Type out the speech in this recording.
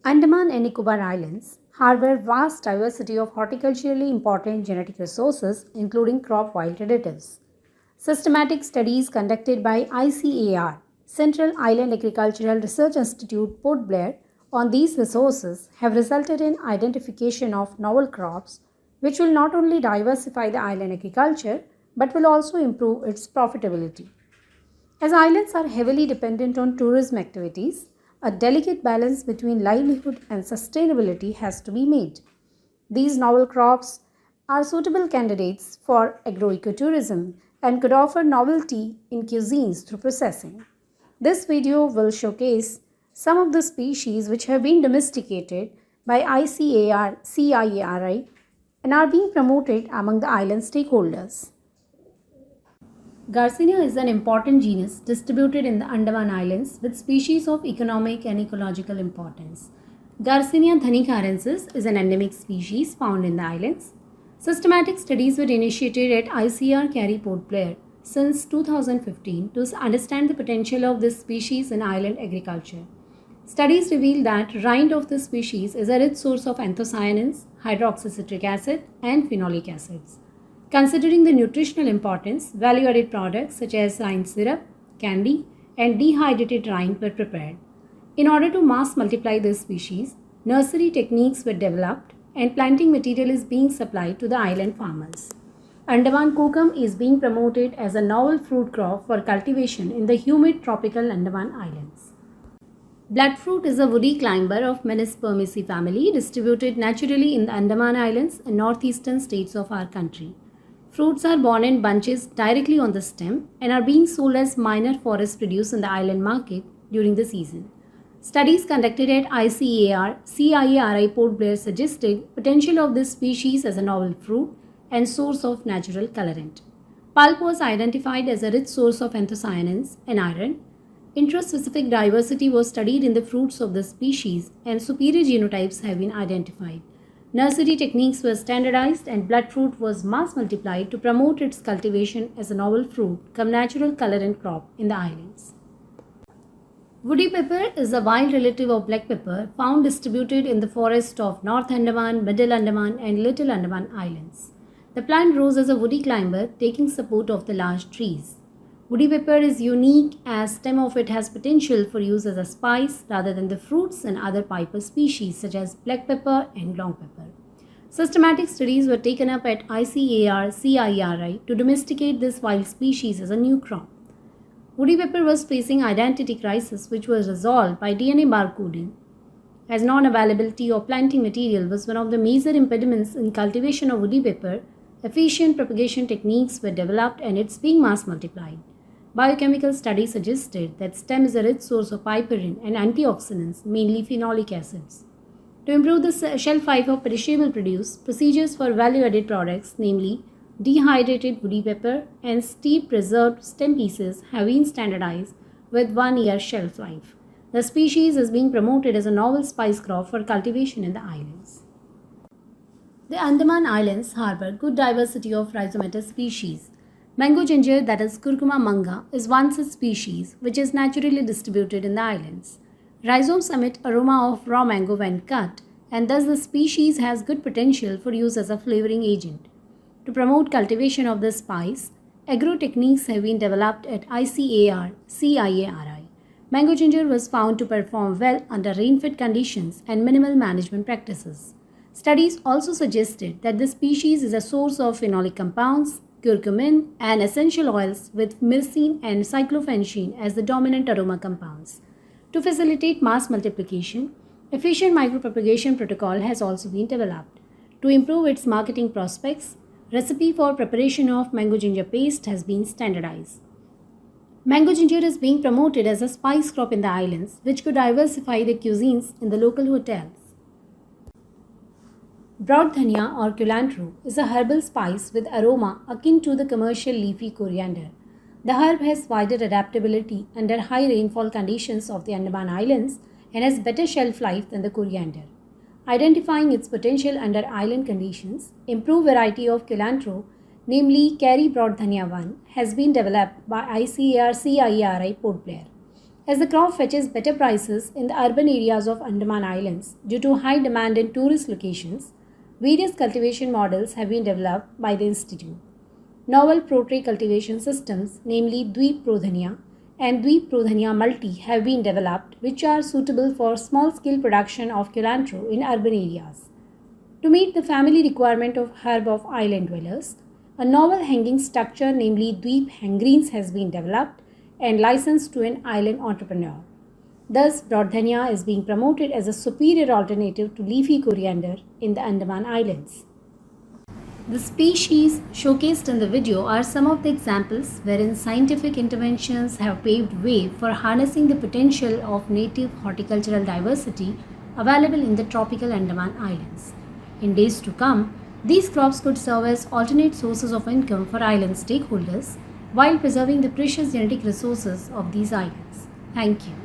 Andaman and Nicobar Islands harbor vast diversity of horticulturally important genetic resources, including crop wild relatives. Systematic studies conducted by ICAR, Central Island Agricultural Research Institute, Port Blair, on these resources have resulted in identification of novel crops which will not only diversify the island agriculture but will also improve its profitability. As islands are heavily dependent on tourism activities, a delicate balance between livelihood and sustainability has to be made. These novel crops are suitable candidates for agroecotourism and could offer novelty in cuisines through processing. This video will showcase some of the species which have been domesticated by ICAR-CIARI and are being promoted among the island stakeholders. Garcinia is an important genus distributed in the Andaman Islands with species of economic and ecological importance. Garcinia dhanicarensis is an endemic species found in the islands. Systematic studies were initiated at ICAR-CIARI Port Blair since 2015 to understand the potential of this species in island agriculture. Studies reveal that rind of this species is a rich source of anthocyanins, hydroxycitric acid, and phenolic acids. Considering the nutritional importance, value-added products such as rind syrup, candy, and dehydrated rind were prepared. In order to mass multiply this species, nursery techniques were developed and planting material is being supplied to the island farmers. Andaman kokum is being promoted as a novel fruit crop for cultivation in the humid tropical Andaman Islands. Bloodfruit is a woody climber of Menispermaceae family distributed naturally in the Andaman Islands and northeastern states of our country. Fruits are borne in bunches directly on the stem and are being sold as minor forest produce in the island market during the season. Studies conducted at ICAR-CIARI Port Blair suggested potential of this species as a novel fruit and source of natural colorant. Pulp was identified as a rich source of anthocyanins and iron. Intraspecific diversity was studied in the fruits of this species and superior genotypes have been identified. Nursery techniques were standardized and bloodfruit was mass multiplied to promote its cultivation as a novel fruit come natural colorant crop in the islands. Woody pepper is a wild relative of black pepper found distributed in the forest of North Andaman, Middle Andaman and Little Andaman Islands. The plant grows as a woody climber taking support of the large trees. Woody pepper is unique as stem of it has potential for use as a spice rather than the fruits and other piper species such as black pepper and long pepper. Systematic studies were taken up at ICAR-CIARI to domesticate this wild species as a new crop. Woody pepper was facing identity crisis which was resolved by DNA barcoding, as non-availability of planting material was one of the major impediments in cultivation of woody pepper. Efficient propagation techniques were developed and it's being mass multiplied. Biochemical studies suggested that stem is a rich source of piperin and antioxidants, mainly phenolic acids. To improve the shelf life of perishable produce, procedures for value-added products, namely dehydrated woody pepper and steep preserved stem pieces, have been standardized with 1 year shelf life. The species is being promoted as a novel spice crop for cultivation in the islands. The Andaman Islands harbor good diversity of rhizomatous species. Mango ginger, that is Curcuma manga, is one such species which is naturally distributed in the islands. Rhizomes emit aroma of raw mango when cut, and thus the species has good potential for use as a flavoring agent. To promote cultivation of this spice, agro techniques have been developed at ICAR-CIARI. Mango ginger was found to perform well under rain-fed conditions and minimal management practices. Studies also suggested that the species is a source of phenolic compounds, curcumin, and essential oils with myrcene and cyclophenolene as the dominant aroma compounds. To facilitate mass multiplication, efficient micropropagation protocol has also been developed. To improve its marketing prospects, recipe for preparation of mango ginger paste has been standardized. Mango ginger is being promoted as a spice crop in the islands, which could diversify the cuisines in the local hotels. Broad dhania or culantro is a herbal spice with aroma akin to the commercial leafy coriander. The herb has wider adaptability under high rainfall conditions of the Andaman Islands and has better shelf life than the coriander. Identifying its potential under island conditions, improved variety of culantro, namely Kerry Broad Dhania 1, has been developed by ICAR-CIARI Port Blair. As the crop fetches better prices in the urban areas of Andaman Islands due to high demand in tourist locations, various cultivation models have been developed by the Institute. Novel pro-tray cultivation systems, namely Dweep Prodhanya and Dweep Prodhanya Multi, have been developed, which are suitable for small-scale production of cilantro in urban areas. To meet the family requirement of herb of island dwellers, a novel hanging structure, namely Dweep Hangreens, has been developed and licensed to an island entrepreneur. Thus, Prodhanya is being promoted as a superior alternative to leafy coriander in the Andaman Islands. The species showcased in the video are some of the examples wherein scientific interventions have paved way for harnessing the potential of native horticultural diversity available in the tropical Andaman Islands. In days to come, these crops could serve as alternate sources of income for island stakeholders while preserving the precious genetic resources of these islands. Thank you.